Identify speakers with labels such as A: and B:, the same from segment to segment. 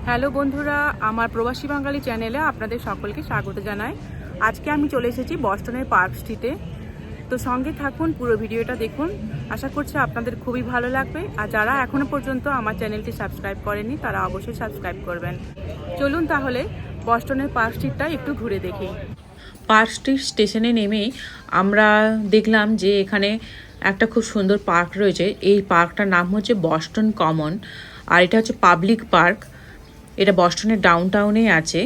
A: Hello বন্ধুরা, আমার প্রবাসী বাঙালি চ্যানেলে আপনাদের সকলকে স্বাগত জানাই। আজকে আমি চলে এসেছি বস্টনের পার্ক স্ট্রিটে। তো সঙ্গে থাকুন, পুরো ভিডিওটা দেখুন। আশা করছি আপনাদের খুবই ভালো লাগবে। আর যারা এখনো পর্যন্ত আমার চ্যানেলটি সাবস্ক্রাইব করেনি তারা অবশ্যই সাবস্ক্রাইব করবেন। চলুন তাহলে বস্টনের পার্ক স্ট্রিটটা একটু ঘুরে দেখি। পার্ক স্ট্রিট স্টেশনে নেমেই আমরা দেখলাম যে এখানে একটা খুব সুন্দর পার্ক রয়েছে। এই পার্কটার নাম হচ্ছে বস্টন কমন, আর এটা হচ্ছে পাবলিক পার্ক। এটা বস্টনের ডাউনটাউনে আছে,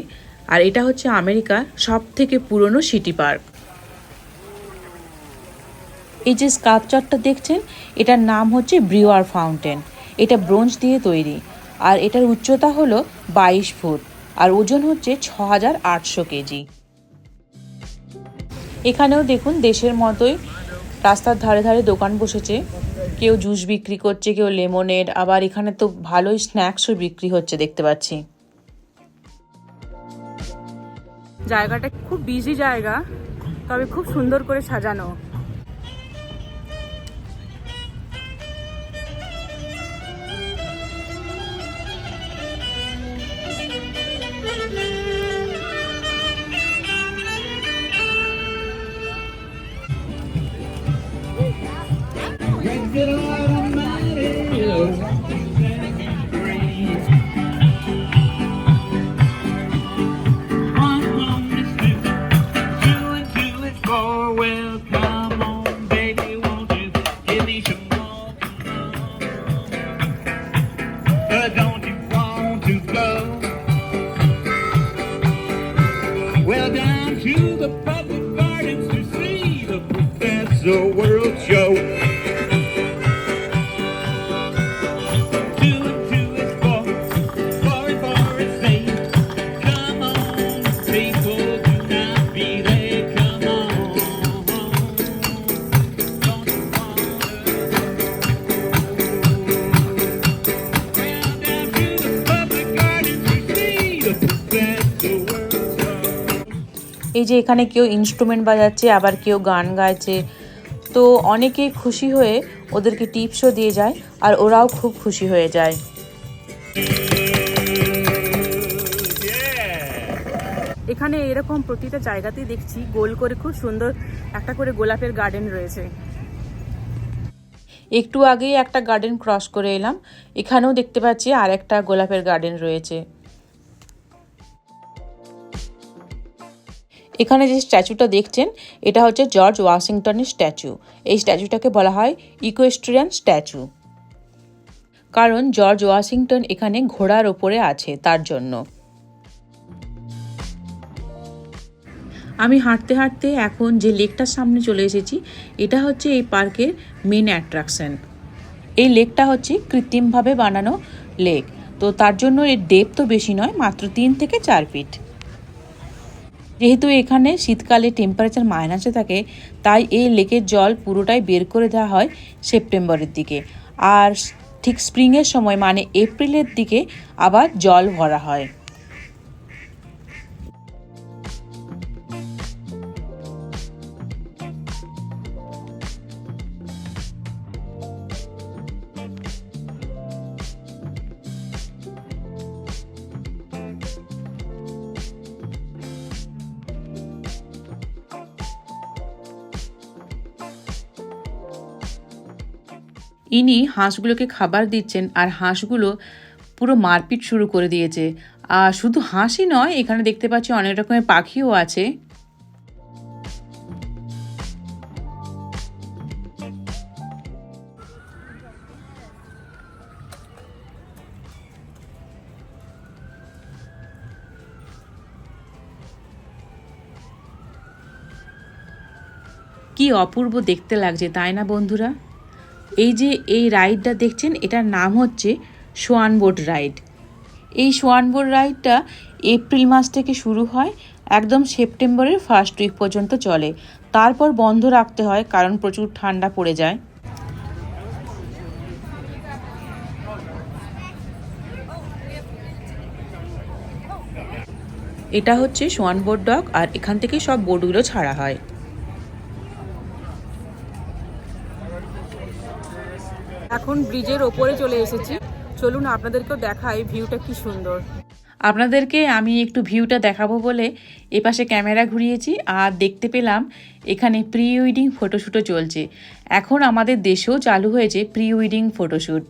A: আর এটা হচ্ছে আমেরিকার সব থেকে পুরনো সিটি পার্ক। এই যে স্কাল্পচারটা দেখছেন, এটার নাম হচ্ছে ব্রিওয়ার ফাউন্টেন। এটা ব্রোঞ্জ দিয়ে তৈরি, আর এটার উচ্চতা হলো 22 ফুট, আর ওজন হচ্ছে 6800 কেজি। এখানেও দেখুন দেশের মতোই রাস্তার ধারে ধারে দোকান বসেছে। কেউ জুস বিক্রি করছে, কেউ লেমনেড, আবার এখানে তো ভালোই স্ন্যাক্সও বিক্রি হচ্ছে দেখতে পাচ্ছি। জায়গাটা খুব বিজি জায়গা, তবে খুব সুন্দর করে সাজানো।
B: Don't you want to go? Well, down to the public gardens to see the Professor World Show. Two and two is four is eight. Come on, people, do not be late. Come on, don't you want to? Well, down to the public gardens to see the Professor World Show.
A: এই যে এখানে কেউ instrument বাজাচ্ছে, আবার কেউ গান গাইছে। তো অনেকেই খুশি হয়ে ওদেরকে টিপসও দিয়ে যায়, আর ওরাও খুব খুশি হয়ে যায়। এখানে এরকম প্রতিটা জায়গাতেই দেখছি গোল করে খুব সুন্দর একটা করে গোলাপের গার্ডেন রয়েছে। একটু আগেই একটা গার্ডেন ক্রস করে এলাম, এখানেও দেখতে পাচ্ছি আর একটা গোলাপের গার্ডেন রয়েছে। এখানে যে স্ট্যাচুটা দেখছেন, এটা হচ্ছে জর্জ ওয়াশিংটনের স্ট্যাচু। এই স্ট্যাচুটাকে বলা হয় ইকুয়েস্ট্রিয়ান স্ট্যাচু, কারণ জর্জ ওয়াশিংটন এখানে ঘোড়ার ওপরে আছে তার জন্য। আমি হাঁটতে হাঁটতে এখন যে লেকটার সামনে চলে এসেছি, এটা হচ্ছে এই পার্কের মেন অ্যাট্রাকশন। এই লেকটা হচ্ছে কৃত্রিমভাবে বানানো লেক, তো তার জন্য এর ডেপথ তো বেশি নয়, মাত্র 3 থেকে 4 ফিট। যেহেতু এখানে শীতকালে টেম্পারেচার মাইনাসে থাকে, তাই এই লেকের জল পুরোটাই বের করে দেওয়া হয় সেপ্টেম্বরের দিকে, আর ঠিক স্প্রিংয়ের সময় মানে এপ্রিলের দিকে আবার জল ভরা হয়। ইনি হাঁসগুলোকে খাবার দিচ্ছেন, আর হাঁসগুলো পুরো মারপিট শুরু করে দিয়েছে। আর শুধু হাঁসই নয়, এখানে দেখতে পাচ্ছি অনেক রকমের পাখিও আছে। কি অপূর্ব দেখতে লাগছে, তাই না বন্ধুরা? এই যে এই রাইডটা দেখছেন, এটার নাম হচ্ছে সোয়ান বোট রাইড। এই সোয়ান বোট রাইডটা এপ্রিল মাস থেকে শুরু হয়, একদম সেপ্টেম্বরের ফার্স্ট উইক পর্যন্ত চলে। তারপর বন্ধ রাখতে হয়, কারণ প্রচুর ঠান্ডা পড়ে যায়। এটা হচ্ছে সোয়ান বোট ডক, আর এখান থেকে সব বোটগুলো ছাড়া হয়। এখন ব্রিজের ওপরে চলে এসেছি। চলুন আপনাদেরকেও দেখাই ভিউটা কি সুন্দর। আপনাদেরকে আমি একটু ভিউটা দেখাবো বলে এপাশে ক্যামেরা ঘুরিয়েছি, আর দেখতে পেলাম এখানে প্রি ওয়েডিং ফটোশ্যুটও চলছে। এখন আমাদের দেশেও চালু হয়েছে প্রি ওয়েডিং ফটোশ্যুট।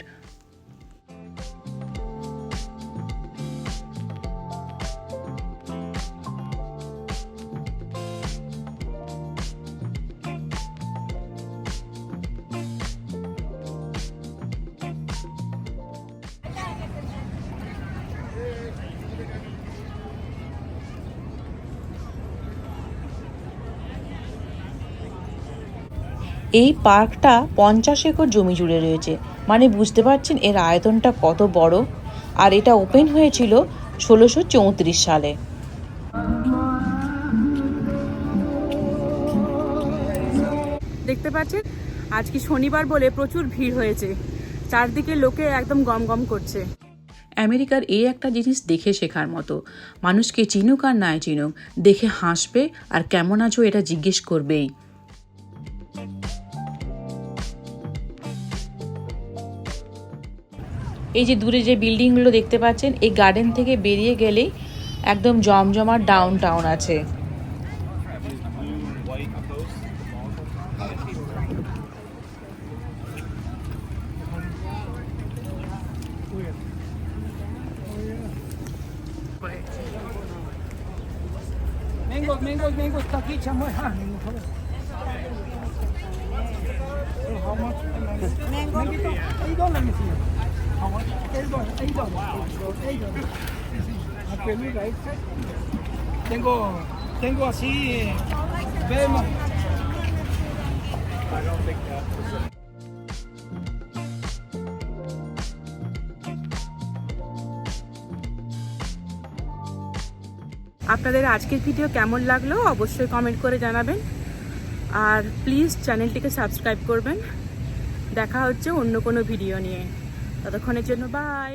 A: এই পার্কটা 50 একর জমি জুড়ে রয়েছে, মানে বুঝতে পারছেন এর আয়তনটা কত বড়। আর এটা ওপেন হয়েছিল 1634 সালে। দেখতে পাচ্ছেন আজকে শনিবার বলে প্রচুর ভিড় হয়েছে, চারদিকে লোকে একদম গম করছে। আমেরিকার এই একটা জিনিস দেখে শেখার মতো, মানুষকে চিনুক আর নাই চিনুক, দেখে হাসবে আর কেমন আছো এটা জিজ্ঞেস করবেই। এই যে দূরে যে বিল্ডিংগুলো দেখতে পাচ্ছেন, এই গার্ডেন থেকে বেরিয়ে গেলেই একদম জমজমাট ডাউন টাউন আছে।
C: Mango, taki chamoy ha. How much? Mango. $8 let me see. How much? $8. $8. Aquele right? Tengo así. Vemos. I don't think that.
A: আপনাদের আজকের ভিডিও কেমন লাগলো অবশ্যই কমেন্ট করে জানাবেন, আর প্লিজ চ্যানেলটিকে সাবস্ক্রাইব করবেন। দেখা হচ্ছে অন্য কোনো ভিডিও নিয়ে, ততক্ষণের জন্য বাই।